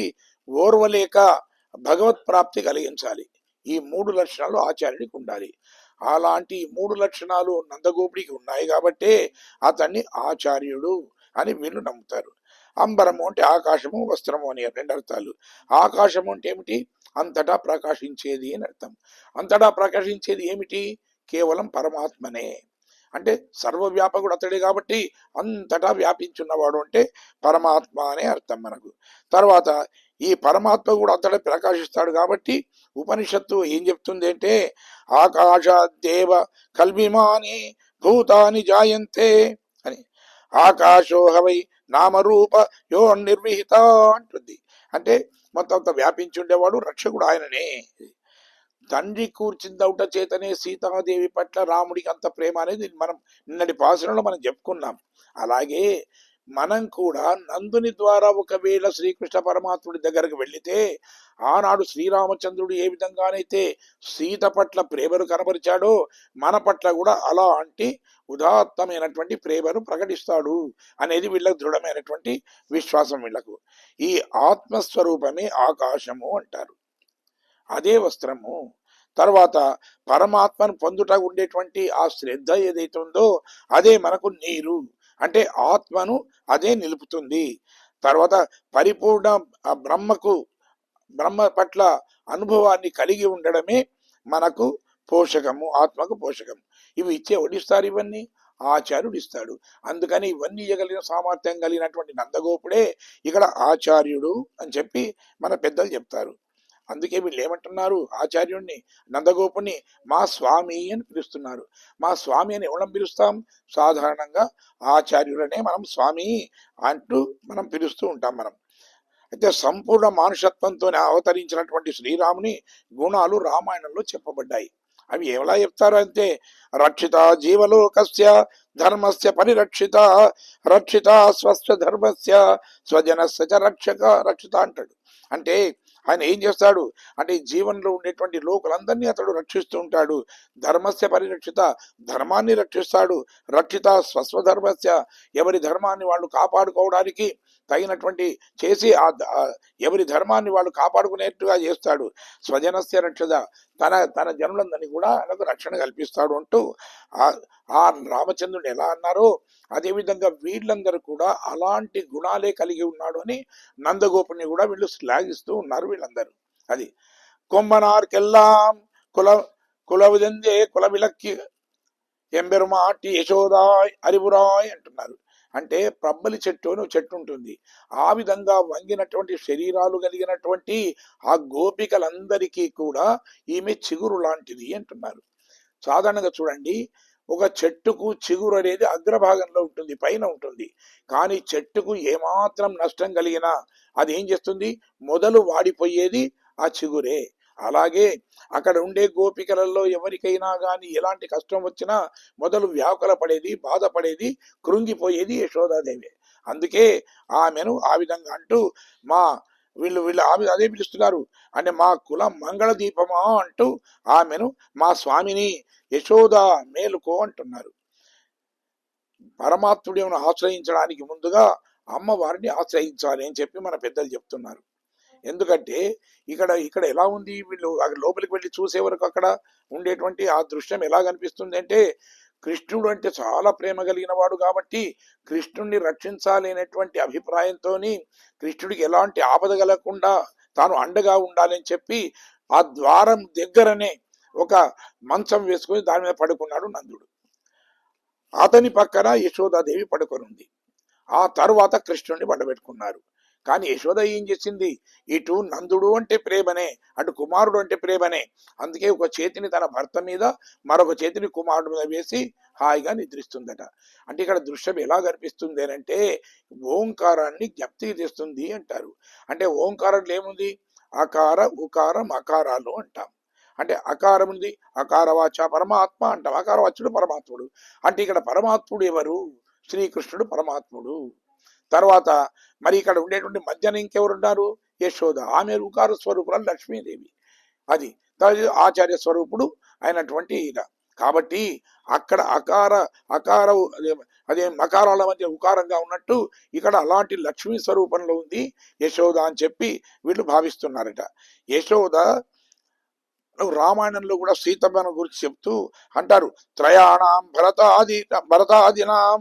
ఓర్వలేక భగవత్ ప్రాప్తి కలిగించాలి. ఈ 3 లక్షణాలు ఆచార్యుడికి ఉండాలి. అలాంటి 3 లక్షణాలు నందగోపుడికి ఉన్నాయి కాబట్టే అతన్ని ఆచార్యుడు అని వీళ్ళు నమ్ముతారు. అంబరము అంటే ఆకాశము, వస్త్రము అని 2 అర్థాలు. ఆకాశము అంటే ఏమిటి? అంతటా ప్రకాశించేది అని అర్థం. అంతటా ప్రకాశించేది ఏమిటి? కేవలం పరమాత్మనే. అంటే సర్వవ్యాపకుడు అతడే కాబట్టి అంతటా వ్యాపించున్నవాడు అంటే పరమాత్మ అనే అర్థం మనకు. తర్వాత ఈ పరమాత్మ కూడా అంతటా ప్రకాశిస్తాడు కాబట్టి ఉపనిషత్తు ఏం చెప్తుంది అంటే ఆకాశాద్దేవ కల్విమాని భూతాని జాయంతే అని. ఆకాశోహవై నామరూప యో నిర్విహిత అంటుంది. అంటే మొత్తం అంత వ్యాపించుండేవాడు రక్షకుడు ఆయననే. తండ్రి కూర్చిందవుట చేతనే సీతాదేవి పట్ల రాముడికి అంత ప్రేమ అనేది మనం నిన్నటి పాసనలో మనం చెప్పుకున్నాం. అలాగే మనం కూడా నందుని ద్వారా ఒకవేళ శ్రీకృష్ణ పరమాత్ముడి దగ్గరకు వెళితే ఆనాడు శ్రీరామచంద్రుడు ఏ విధంగానైతే సీత పట్ల ప్రేమను కనబరిచాడో మన పట్ల కూడా అలాంటి ఉదాత్తమైనటువంటి ప్రేమను ప్రకటిస్తాడు అనేది వీళ్ళకు దృఢమైనటువంటి విశ్వాసం. వీళ్లకు ఈ ఆత్మస్వరూపమే ఆకాశము అంటారు, అదే వస్త్రము. తర్వాత పరమాత్మను పొందుట ఉండేటువంటి ఆ శ్రద్ధ ఏదైతే ఉందో అదే మనకు నీరు, అంటే ఆత్మను అదే నిలుపుతుంది. తర్వాత పరిపూర్ణ బ్రహ్మ పట్ల అనుభవాన్ని కలిగి ఉండడమే మనకు పోషకము, ఆత్మకు పోషకము. ఇవి ఇచ్చే వడిస్తారు, ఇవన్నీ ఆచార్యుడు ఇస్తాడు. అందుకని ఇవన్నీ ఇవ్వగలిగిన సామర్థ్యం కలిగినటువంటి నందగోపుడే ఇక్కడ ఆచార్యుడు అని చెప్పి మన పెద్దలు చెప్తారు. అందుకే వీళ్ళు ఏమంటున్నారు, ఆచార్యుడిని నందగోపుని మా స్వామి అని పిలుస్తున్నారు. మా స్వామి అని ఎవరం పిలుస్తాం? సాధారణంగా ఆచార్యుడనే మనం స్వామి అంటూ మనం పిలుస్తూ ఉంటాం మనం. అయితే సంపూర్ణ మానుషత్వంతో అవతరించినటువంటి శ్రీరాముని గుణాలు రామాయణంలో చెప్పబడ్డాయి. అవి ఎలా చెప్తారు అంటే రక్షిత జీవలోకస్య ధర్మస్య పరిరక్షిత, రక్షిత స్వస్వ ధర్మస్య స్వజనస్య చ రక్షిత అంటాడు. అంటే ఆయన ఏం చేస్తాడు అంటే ఈ జీవనంలో ఉండేటువంటి లోకులందరినీ అతడు రక్షిస్తూ ఉంటాడు. ధర్మస్య పరిరక్షిత, ధర్మాన్ని రక్షిస్తాడు. రక్షిత స్వస్వధర్మస్య, ఎవరి ధర్మాన్ని వాళ్ళు కాపాడుకోవడానికి తగినటువంటి చేసి ఎవరి ధర్మాన్ని వాళ్ళు కాపాడుకునేట్టుగా చేస్తాడు. స్వజనస్య రక్షిత, తన జనులందరినీ కూడా ఆయనకు రక్షణ కల్పిస్తాడు అంటూ ఆ రామచంద్రుడు ఎలా అన్నారో అదేవిధంగా వీళ్ళందరూ కూడా అలాంటి గుణాలే కలిగి ఉన్నాడు అని నందగోపుని కూడా వీళ్ళు శ్లాఘిస్తూ ఉన్నారు వీళ్ళందరూ. అది కొమ్మనార్కెల్లాం కులవిదందే కుల విలక్కి ఎంబెరుమాటి యశోదాయ్ అరివురాయ్ అంటున్నారు. అంటే ప్రబ్బలి చెట్టు అని చెట్టు ఉంటుంది. ఆ విధంగా వంగినటువంటి శరీరాలు కలిగినటువంటి ఆ గోపికలందరికీ కూడా ఈమె చిగురు లాంటిది అంటున్నారు. సాధారణంగా చూడండి, ఒక చెట్టుకు చిగురు అనేది అగ్రభాగంలో ఉంటుంది, పైన ఉంటుంది. కానీ చెట్టుకు ఏమాత్రం నష్టం కలిగినా అది ఏం చేస్తుంది, మొదలు వాడిపోయేది ఆ చిగురే. అలాగే అక్కడ ఉండే గోపికలలో ఎవరికైనా కానీ ఎలాంటి కష్టం వచ్చినా మొదలు వ్యాకుల పడేది, బాధపడేది, కృంగిపోయేది యశోదాదేవి. అందుకే ఆమెను ఆ విధంగా అంటూ వీళ్ళు అదే పిలుస్తున్నారు. అంటే మా కుల మంగళ దీపమా అంటూ ఆమెను మా స్వామిని యశోద మేలుకో అంటున్నారు. పరమాత్ముడిని ఆశ్రయించడానికి ముందుగా అమ్మవారిని ఆశ్రయించాలి అని చెప్పి మన పెద్దలు చెప్తున్నారు. ఎందుకంటే ఇక్కడ ఎలా ఉంది, వీళ్ళు లోపలికి వెళ్ళి చూసే వరకు అక్కడ ఉండేటువంటి ఆ దృశ్యం ఎలా కనిపిస్తుంది అంటే కృష్ణుడు అంటే చాలా ప్రేమ కలిగిన వాడు కాబట్టి కృష్ణుడిని రక్షించాలి అనేటువంటి అభిప్రాయంతో కృష్ణుడికి ఎలాంటి ఆపద కలగకుండా తాను అండగా ఉండాలని చెప్పి ఆ ద్వారం దగ్గరనే ఒక మంచం వేసుకుని దాని మీద పడుకున్నాడు నందుడు. అతని పక్కన యశోదాదేవి పడుకొని ఉంది. ఆ తరువాత కృష్ణుడిని పండబెట్టుకున్నారు. కానీ యశోద ఏం చేసింది, ఇటు నందుడు అంటే ప్రేమనే, అటు కుమారుడు అంటే ప్రేమనే. అందుకే ఒక చేతిని తన భర్త మీద, మరొక చేతిని కుమారుడు మీద వేసి హాయిగా నిద్రిస్తుందట. అంటే ఇక్కడ దృశ్యం ఎలా కనిపిస్తుంది అంటే ఓంకారాన్ని జ్ఞప్తికి తెస్తుంది అంటారు. అంటే ఓంకారంలో ఏముంది, అకార ఉకార మకారాలు అంటాం. అంటే అకారం ఉంది, అకారవాచ పరమాత్మ అంటాం. అకారవాచుడు పరమాత్ముడు. అంటే ఇక్కడ పరమాత్ముడు ఎవరు, శ్రీకృష్ణుడు పరమాత్ముడు. తర్వాత మరి ఇక్కడ ఉండేటువంటి మధ్యన ఇంకెవరున్నారు, యశోద, ఆమె ఉకార స్వరూపురాలు లక్ష్మీదేవి. అది ఆచార్య స్వరూపుడు అయినటువంటి ఈయన. కాబట్టి అక్కడ అకార అదే మకారాల మధ్య ఉకారంగా ఉన్నట్టు ఇక్కడ అలాంటి లక్ష్మీ స్వరూపంలో ఉంది యశోద అని చెప్పి వీళ్ళు భావిస్తున్నారట. యశోద రామాయణంలో కూడా సీతమ్మను గురించి చెప్తూ అంటారు, త్రయాణం భరతాదినాం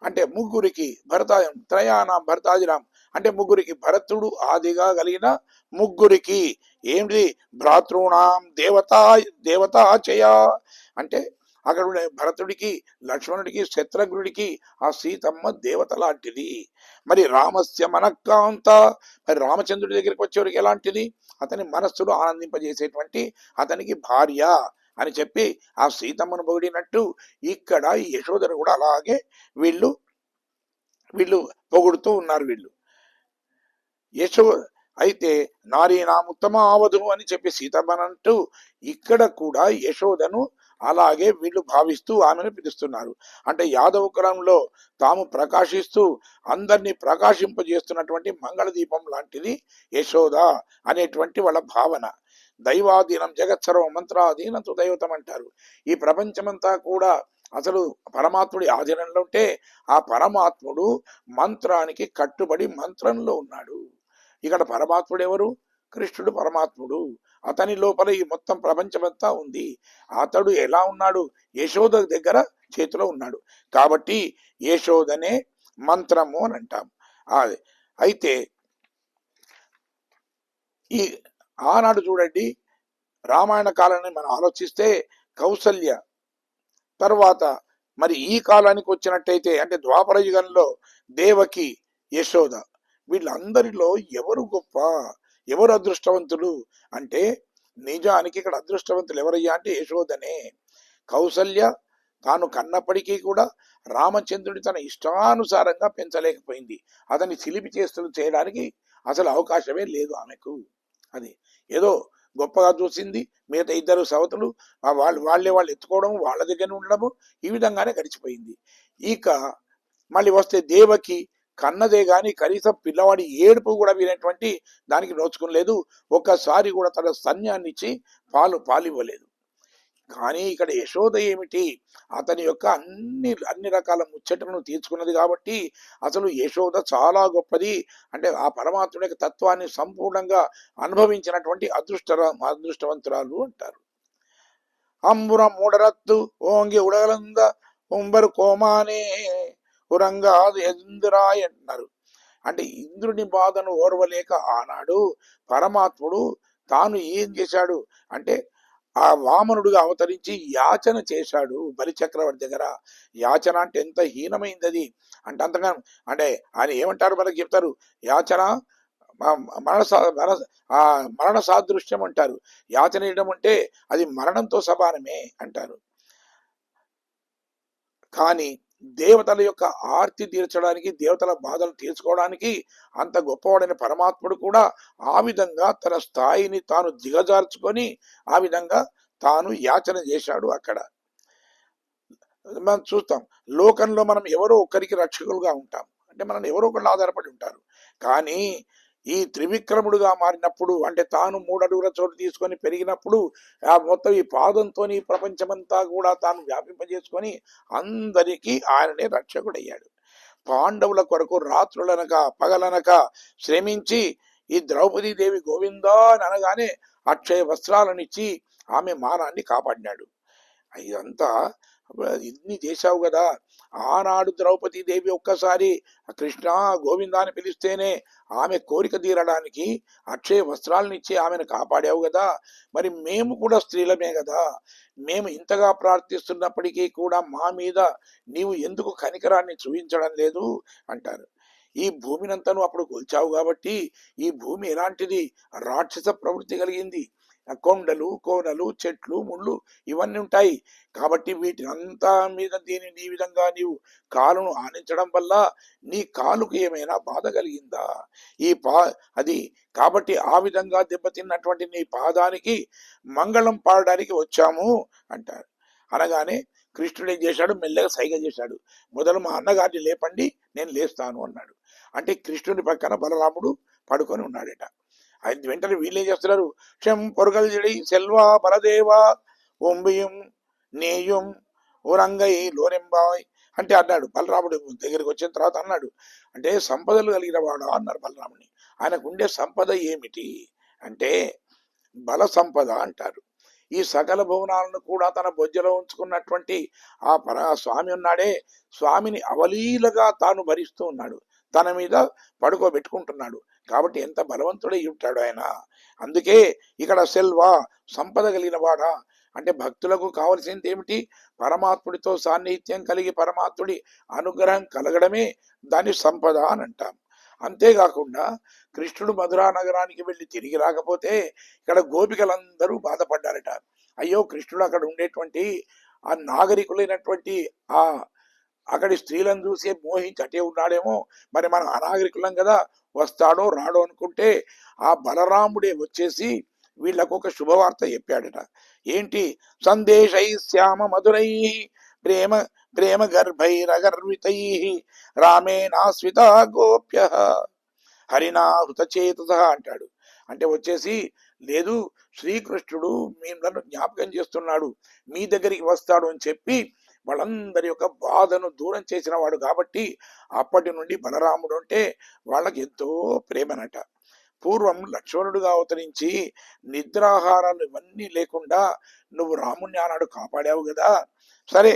అంటే ముగ్గురికి త్రయాణం భరతాదినాం అంటే ముగ్గురికి, భరతుడు ఆదిగా కలిగిన ముగ్గురికి ఏంటి, భ్రాతృణాం దేవతాచయ అంటే అక్కడ ఉండే భరతుడికి, లక్ష్మణుడికి, శత్రుఘ్నుడికి ఆ సీతమ్మ దేవత లాంటిది. మరి రామస్య మనఃకాంత, మరి రామచంద్రుడి దగ్గరికి వచ్చేవారికి ఎలాంటిది? అతని మనస్సును ఆనందింపజేసేటువంటి అతనికి భార్య అని చెప్పి ఆ సీతమ్మను పొగిడినట్టు ఇక్కడ ఈ యశోదను కూడా అలాగే వీళ్ళు వీళ్ళు పొగుడుతూ ఉన్నారు వీళ్ళు. యశో అయితే నారీనాముత్తమ ఆవధు అని చెప్పి సీతమ్మనంటూ ఇక్కడ కూడా యశోదను అలాగే వీళ్ళు భావిస్తూ ఆమెను పిలుస్తున్నారు. అంటే యాదవ కులంలో తాము ప్రకాశిస్తూ అందరినీ ప్రకాశింపజేస్తున్నటువంటి మంగళ దీపం లాంటిది యశోద అనేటువంటి వాళ్ళ భావన. దైవాధీనం జగత్సర్వం మంత్రాధీనంతో దైవతం అంటారు. ఈ ప్రపంచమంతా కూడా అసలు పరమాత్ముడి ఆధీనంలో ఉంటే ఆ పరమాత్ముడు మంత్రానికి కట్టుబడి మంత్రంలో ఉన్నాడు. ఇక్కడ పరమాత్ముడు ఎవరు? కృష్ణుడు పరమాత్ముడు. అతని లోపల ఈ మొత్తం ప్రపంచమంతా ఉంది. అతడు ఎలా ఉన్నాడు? యశోద దగ్గర చేతిలో ఉన్నాడు. కాబట్టి యశోదనే మంత్రము అని అంటాం. అయితే ఈ ఆనాడు చూడండి, రామాయణ కాలాన్ని మనం ఆలోచిస్తే కౌసల్య తర్వాత మరి ఈ కాలానికి వచ్చినట్టయితే అంటే ద్వాపర యుగంలో దేవకి, యశోద, వీళ్ళందరిలో ఎవరు గొప్ప, ఎవరు అదృష్టవంతులు అంటే నిజానికి ఇక్కడ అదృష్టవంతులు ఎవరయ్యా అంటే యశోదనే. కౌసల్య తాను కన్నప్పటికీ కూడా రామచంద్రుడి తన ఇష్టానుసారంగా పెంచలేకపోయింది. అతన్ని చిలిపి చేష్టలు చేయడానికి అసలు అవకాశమే లేదు ఆమెకు. అది ఏదో గొప్పగా చూసింది. మిగతా ఇద్దరు సవతులు వాళ్ళు ఎత్తుకోవడం, వాళ్ళ దగ్గర ఉండడము, ఈ విధంగానే గడిచిపోయింది. ఇక మళ్ళీ వస్తే దేవకి కన్నదే గాని కనీసం పిల్లవాడి ఏడుపు కూడా వినేటువంటి దానికి నోచుకోలేదు. ఒక్కసారి కూడా తన స్తన్యాన్ని ఇచ్చి పాలివ్వలేదు. కానీ ఇక్కడ యశోద ఏమిటి? అతని యొక్క అన్ని రకాల ముచ్చటలను తీర్చుకున్నది కాబట్టి అసలు యశోద చాలా గొప్పది. అంటే ఆ పరమాత్ముడి యొక్క తత్వాన్ని సంపూర్ణంగా అనుభవించినటువంటి అదృష్టవంతురాలు అంటారు. అంబురం మూడరత్తు ఓంగి ఉడగలంద ఉంబరు కోమానే ఉరంగాదు ఇంద్రాయ్ అంటున్నారు. అంటే ఇంద్రుని బాధను ఓర్వలేక ఆనాడు పరమాత్ముడు తాను ఏం చేశాడు అంటే ఆ వామనుడుగా అవతరించి యాచన చేశాడు బలిచక్రవర్తి దగ్గర. యాచన అంటే ఎంత హీనమైంది అది అంటే అంతగా అంటే ఆయన ఏమంటారు మనకి చెప్తారు, యాచన మరణ సాదృశ్యం అంటారు. యాచన చేయడం అంటే అది మరణంతో సమానమే అంటారు. కానీ దేవతల యొక్క ఆర్తి తీర్చడానికి, దేవతల బాధలు తీర్చుకోవడానికి అంత గొప్పవాడైన పరమాత్ముడు కూడా ఆ విధంగా తన స్థాయిని తాను దిగజార్చుకొని ఆ విధంగా తాను యాచన చేశాడు. అక్కడ మనం చూస్తాం, లోకంలో మనం ఎవరో ఒకరికి రక్షకులుగా ఉంటాం, అంటే మనం ఎవరో ఒకళ్ళు ఆధారపడి ఉంటారు. కానీ ఈ త్రివిక్రముడుగా మారినప్పుడు అంటే తాను 3 అడుగుల చోటు తీసుకొని పెరిగినప్పుడు ఆ మొత్తం ఈ పాదంతో ఈ ప్రపంచమంతా కూడా తాను వ్యాపింపజేసుకొని అందరికీ ఆయననే రక్షకుడయ్యాడు. పాండవుల కొరకు రాత్రులనక పగలనక శ్రమించి ఈ ద్రౌపదీదేవి గోవిందా అని అనగానే అక్షయ వస్త్రాలనిచ్చి ఆమె మానాన్ని కాపాడినాడు. ఇదంతా ఇన్ని చేశావు కదా. ఆనాడు ద్రౌపదీదేవి ఒక్కసారి కృష్ణ గోవిందా అని పిలిస్తేనే ఆమె కోరిక తీరడానికి అక్షయ వస్త్రాలను ఇచ్చి ఆమెను కాపాడావు కదా. మరి మేము కూడా స్త్రీలమే కదా, మేము ఇంతగా ప్రార్థిస్తున్నప్పటికీ కూడా మా మీద నీవు ఎందుకు కనికరాన్ని చూపించడం లేదు అంటారు. ఈ భూమినంతను అప్పుడు కొల్చావు కాబట్టి ఈ భూమి ఎలాంటిది? రాక్షస ప్రవృత్తి కలిగింది. కొండలు, కోనలు, చెట్లు, ముళ్ళు ఇవన్నీ ఉంటాయి. కాబట్టి వీటినంతా మీద దీనిని ఈ విధంగా నీవు కాలును ఆనించడం వల్ల నీ కాలుకు ఏమైనా బాధ కలిగిందా? అది కాబట్టి ఆ విధంగా దెబ్బతిన్నటువంటి నీ పాదానికి మంగళం పాడడానికి వచ్చాము అంటారు. అనగానే కృష్ణుడు ఏం చేశాడు? మెల్లగా సైగ చేశాడు. మొదలు మా అన్నగారిని లేపండి, నేను లేస్తాను అన్నాడు. అంటే కృష్ణుడి పక్కన బలరాముడు పడుకొని ఉన్నాడట. ఆయన వెంటనే వీళ్ళు ఏం చేస్తున్నారు? క్షం పొరగల్ జడి సెల్వా బలదేవా ఒంబియం నేయం ఓరంగై లోరెంబాయ్ అంటే అన్నాడు. బలరాముడు దగ్గరికి వచ్చిన తర్వాత అన్నాడు, అంటే సంపదలు కలిగిన వాడా అన్నారు బలరాముని. ఆయనకు ఉండే సంపద ఏమిటి అంటే బల సంపద అంటారు. ఈ సకల భువనాలను కూడా తన బొజ్జలో ఉంచుకున్నటువంటి ఆ స్వామి ఉన్నాడే, స్వామిని అవలీలగా తాను భరిస్తూ ఉన్నాడు, తన మీద పడుకోబెట్టుకుంటున్నాడు. కాబట్టి ఎంత బలవంతుడై ఉంటాడు ఆయన. అందుకే ఇక్కడ సెల్వా సంపద కలిగిన వాడా అంటే భక్తులకు కావలసింది ఏమిటి? పరమాత్ముడితో సాన్నిహిత్యం కలిగి పరమాత్ముడి అనుగ్రహం కలగడమే దాని సంపద అని అంటాం. అంతేకాకుండా కృష్ణుడు మధురా నగరానికి వెళ్ళి తిరిగి రాకపోతే ఇక్కడ గోపికలందరూ బాధపడ్డారట. అయ్యో, కృష్ణుడు అక్కడ ఉండేటువంటి ఆ నాగరికులైనటువంటి ఆ అక్కడి స్త్రీలను చూసి మోహించి అటే ఉన్నాడేమో, మరి మనం అనాగరికులం కదా, వస్తాడో రాడో అనుకుంటే ఆ బలరాముడే వచ్చేసి వీళ్ళకు ఒక శుభవార్త చెప్పాడట. ఏంటి? సందేశై శ్యామ మధురై ప్రేమ ప్రేమ గర్భైరగర్వితై రామేనాస్విత గోప్య హరినా హృతచేతస అంటాడు. అంటే వచ్చేసి లేదు, శ్రీకృష్ణుడు మిమ్మల్ని జ్ఞాపకం చేస్తున్నాడు, మీ దగ్గరికి వస్తాడు అని చెప్పి వాళ్ళందరి యొక్క బాధను దూరం చేసిన వాడు కాబట్టి అప్పటి నుండి బలరాముడు అంటే వాళ్ళకి ఎంతో ప్రేమనట. పూర్వం లక్ష్మణుడుగా అవతరించి నిద్రాహారాలు ఇవన్నీ లేకుండా నువ్వు రాముణ్ణి ఆనాడు కాపాడావు కదా, సరే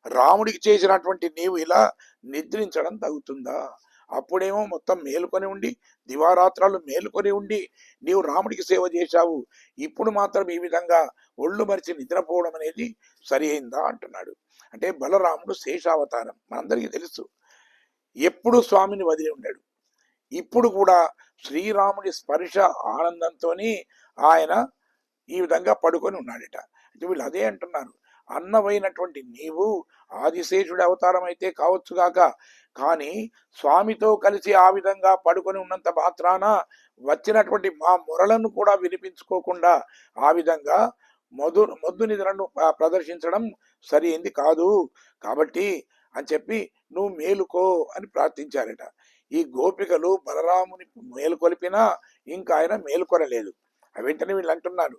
రాముడికి చేసినటువంటి నీవు ఇలా నిద్రించడం తగ్గుతుందా? అప్పుడేమో మొత్తం మేలుకొని ఉండి దివారాత్రాలు మేలుకొని ఉండి నీవు రాముడికి సేవ చేశావు, ఇప్పుడు మాత్రం ఈ విధంగా ఒళ్ళు మరిచి నిద్రపోవడం అనేది సరి అయిందా అంటున్నాడు. అంటే బలరాముడు శేషావతారం మనందరికీ తెలుసు, ఎప్పుడు స్వామిని వదిలి ఉన్నాడు. ఇప్పుడు కూడా శ్రీరాముడి స్పర్శ ఆనందంతో ఆయన ఈ విధంగా పడుకొని ఉన్నాడట. అంటే వీళ్ళు అదే అంటున్నారు, అన్నమైనటువంటి నీవు ఆదిశేషుడి అవతారం అయితే కావచ్చుగాక, కానీ స్వామితో కలిసి ఆ విధంగా పడుకొని ఉన్నంత మాత్రాన వచ్చినటువంటి మా మొరలను కూడా వినిపించుకోకుండా ఆ విధంగా మొద్దు నిద్రను ప్రదర్శించడం సరి అయింది కాదు, కాబట్టి అని చెప్పి నువ్వు మేలుకో అని ప్రార్థించారట. ఈ గోపికలు బలరాముని మేలుకొలిపినా ఇంకా ఆయన మేలుకొనలేదు. వెంటనే వీళ్ళు అంటున్నారు,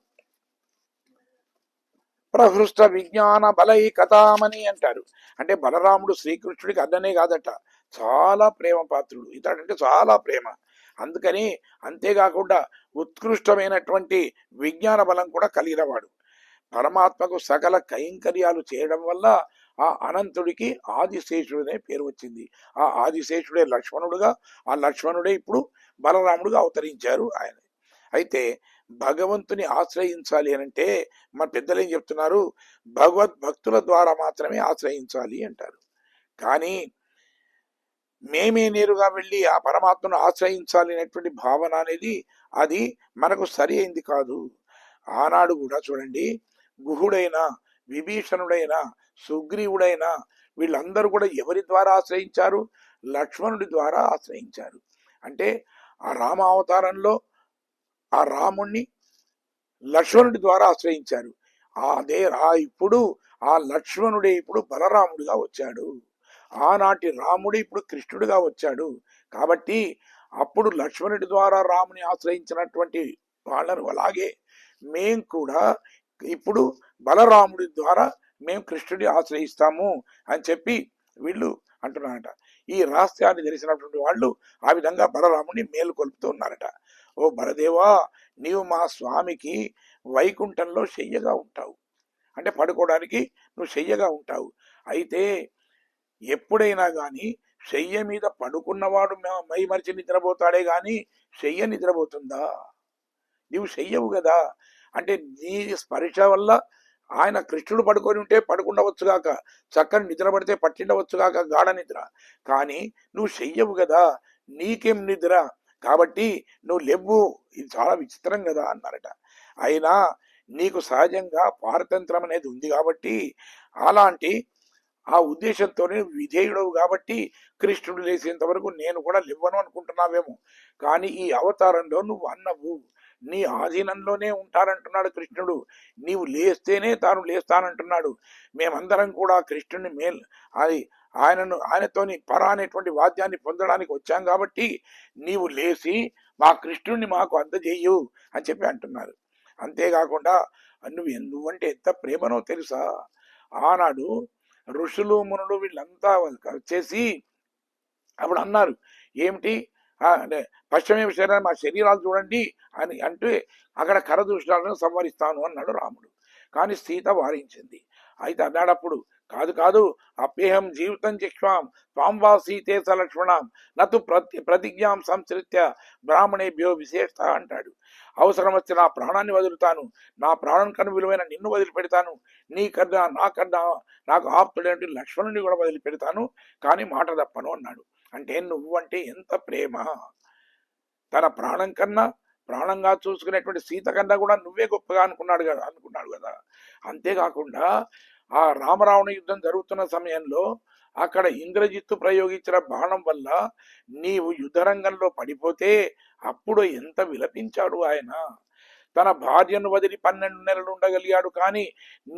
ప్రహృష్ట విజ్ఞాన బలై కథామని అంటారు. అంటే బలరాముడు శ్రీకృష్ణుడికి అన్ననే కాదట, చాలా ప్రేమ పాత్రుడు, ఇతడంటే చాలా ప్రేమ. అందుకని అంతేకాకుండా ఉత్కృష్టమైనటువంటి విజ్ఞాన బలం కూడా కలిగినవాడు. పరమాత్మకు సకల కైంకర్యాలు చేయడం వల్ల ఆ అనంతుడికి ఆదిశేషుడనే పేరు వచ్చింది. ఆ ఆదిశేషుడే లక్ష్మణుడుగా, ఆ లక్ష్మణుడే ఇప్పుడు బలరాముడుగా అవతరించారు ఆయన. అయితే భగవంతుని ఆశ్రయించాలి అనంటే మన పెద్దలు ఏం చెప్తున్నారు, భగవద్భక్తుల ద్వారా మాత్రమే ఆశ్రయించాలి అంటారు. కానీ మేమే నేరుగా వెళ్ళి ఆ పరమాత్మను ఆశ్రయించాలి అనేటువంటి భావన అనేది అది మనకు సరి అయింది కాదు. ఆనాడు కూడా చూడండి, గుహుడైనా విభీషణుడైనా సుగ్రీవుడైనా వీళ్ళందరూ కూడా ఎవరి ద్వారా ఆశ్రయించారు? లక్ష్మణుడి ద్వారా ఆశ్రయించారు. అంటే ఆ రామ అవతారంలో ఆ రాముణ్ణి లక్ష్మణుడి ద్వారా ఆశ్రయించారు. అదే ఇప్పుడు ఆ లక్ష్మణుడే ఇప్పుడు బలరాముడిగా వచ్చాడు, ఆనాటి రాముడు ఇప్పుడు కృష్ణుడిగా వచ్చాడు. కాబట్టి అప్పుడు లక్ష్మణుడి ద్వారా రాముని ఆశ్రయించినటువంటి వాళ్ళను అలాగే మేం కూడా ఇప్పుడు బలరాముడి ద్వారా మేము కృష్ణుడి ఆశ్రయిస్తాము అని చెప్పి వీళ్ళు అంటున్నారట. ఈ రహస్యాన్ని తెలిసినటువంటి వాళ్ళు ఆ విధంగా బలరాముని మేలుకొల్పుతూ ఉన్నారట. ఓ బలదేవా, నీవు మా స్వామికి వైకుంఠంలో శయ్యగా ఉంటావు, అంటే పడుకోవడానికి నువ్వు శయ్యగా ఉంటావు. అయితే ఎప్పుడైనా కానీ శయ్య మీద పడుకున్నవాడు మైమరిచి నిద్రపోతాడే గాని శయ్య నిద్రపోతుందా? నీవు శయ్యవు కదా, అంటే నీ స్పర్శ వల్ల ఆయన కృష్ణుడు పడుకొని ఉంటే పడుకుండవచ్చుగాక, చక్కని నిద్ర పడితే పట్టిండవచ్చుగాక గాఢ నిద్ర, కానీ నువ్వు శయ్యవు కదా, నీకేం నిద్ర, కాబట్టి నువ్వు లెవ్వు, ఇది చాలా విచిత్రం కదా అన్నారట. అయినా నీకు సహజంగా పారతంత్రం అనేది ఉంది కాబట్టి అలాంటి ఆ ఉద్దేశంతోనే విధేయుడవు కాబట్టి కృష్ణుడు లేచేంత వరకు నేను కూడా లేవను అనుకుంటున్నావేమో, కానీ ఈ అవతారంలో నువ్వు అన్నవు, నీ ఆధీనంలోనే ఉంటానంటున్నాడు కృష్ణుడు, నీవు లేస్తేనే తాను లేస్తానంటున్నాడు. మేమందరం కూడా కృష్ణుని అది ఆయనతోని పర అనేటువంటి వాద్యాన్ని పొందడానికి వచ్చాం కాబట్టి నీవు లేచి మా కృష్ణుడిని మాకు అందజేయు అని చెప్పి అంటున్నారు. అంతేకాకుండా నువ్వంటే ఎంత ప్రేమనో తెలుసా, ఆనాడు ఋషులు మునులు వీళ్ళంతా వచ్చేసి అప్పుడు అన్నారు, ఏమిటి అంటే పశ్చిమ శరీరం మా శరీరాలు చూడండి అని అంటే అక్కడ కరదృష్టాలను సంవరిస్తాను అన్నాడు రాముడు. కానీ సీత వారించింది. అయితే అన్నాడప్పుడు, కాదు కాదు, అప్యేహం జీవితం చిక్ష్వాం త్వాం వా సీతే సలక్ష్మణాం నతు ప్రతిజ్ఞాం సంస్కృత్య బ్రాహ్మణేభ్యో విశేష అంటాడు. అవసరం వచ్చి నా ప్రాణాన్ని వదులుతాను, నా ప్రాణం కన్నా విలువైన నిన్ను వదిలిపెడతాను, నీకన్నా నాకన్నా నాకు ఆప్తుడేంటి లక్ష్మణుని కూడా వదిలిపెడతాను, కానీ మాట తప్పను అన్నాడు. అంటే నువ్వు అంటే ఎంత ప్రేమ! తన ప్రాణం కన్నా ప్రాణంగా చూసుకునేటువంటి సీత కన్నా కూడా నువ్వే గొప్పగా అనుకున్నాడు కదా. అంతేకాకుండా ఆ రామరావణ యుద్ధం జరుగుతున్న సమయంలో అక్కడ ఇంద్రజిత్తు ప్రయోగించిన బాణం వల్ల నీవు యుద్ధరంగంలో పడిపోతే అప్పుడు ఎంత విలపించాడు ఆయన. తన భార్యను వదిలి 12 నెలలు ఉండగలిగాడు, కానీ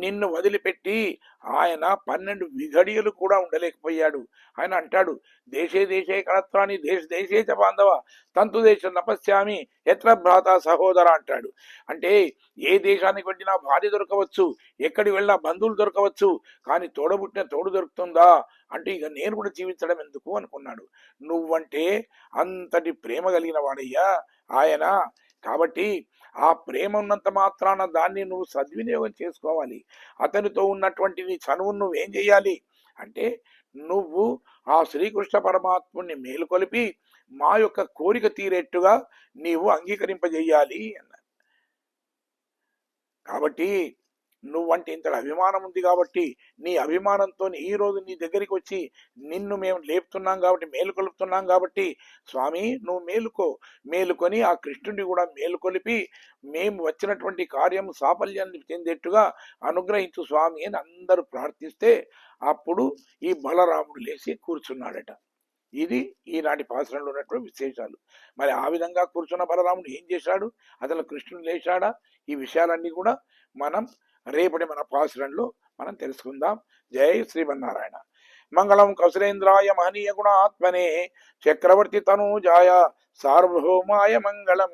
నిన్ను వదిలిపెట్టి ఆయన 12 విఘడియలు కూడా ఉండలేకపోయాడు. ఆయన అంటాడు, దేశే దేశే కళత్రాన్ని దేశ దేశే చ బాంధవ తంతు దేశం నపశ్యామి ఎత్ర భ్రాత సహోదర అంటాడు. అంటే ఏ దేశానికి వెళ్ళినా భార్య దొరకవచ్చు, ఎక్కడి వెళ్ళినా బంధువులు దొరకవచ్చు, కానీ తోడబుట్టిన తోడు దొరుకుతుందా అంటే ఇక నేను కూడా జీవించడం ఎందుకు అనుకున్నాడు. నువ్వంటే అంతటి ప్రేమ కలిగిన వాడయ్యా ఆయన. కాబట్టి ఆ ప్రేమ ఉన్నంత మాత్రాన దాన్ని నువ్వు సద్వినియోగం చేసుకోవాలి. అతనితో ఉన్నటువంటి నీ చనువును నువ్వేం చేయాలి అంటే, నువ్వు ఆ శ్రీకృష్ణ పరమాత్ముని మేలుకొలిపి మా యొక్క కోరిక తీరేట్టుగా నీవు అంగీకరింపజేయాలి అన్నారు. కాబట్టి నువ్వంటే ఇంతటి అభిమానం ఉంది కాబట్టి నీ అభిమానంతో ఈ రోజు నీ దగ్గరికి వచ్చి నిన్ను మేము లేపుతున్నాం కాబట్టి, మేలుకొలుపుతున్నాం కాబట్టి స్వామి నువ్వు మేలుకొని ఆ కృష్ణుడిని కూడా మేలుకొలిపి మేము వచ్చినటువంటి కార్యం సాఫల్యాన్ని చెందేట్టుగా అనుగ్రహించు స్వామి అని అందరూ ప్రార్థిస్తే అప్పుడు ఈ బలరాముడు లేచి కూర్చున్నాడట. ఇది ఈనాటి పాసురంలో ఉన్నటువంటి విశేషాలు. మరి ఆ విధంగా కూర్చున్న బలరాముడు ఏం చేశాడు, అసలు కృష్ణుడు లేచాడా, ఈ విషయాలన్నీ కూడా మనం రేపటి మన పాసురంలో మనం తెలుసుకుందాం. జై శ్రీమన్నారాయణ. మంగళం కౌశలేంద్రాయ మహనీయ గుణాత్మనే చక్రవర్తి తనూజాయ సార్వభౌమాయ మంగళం.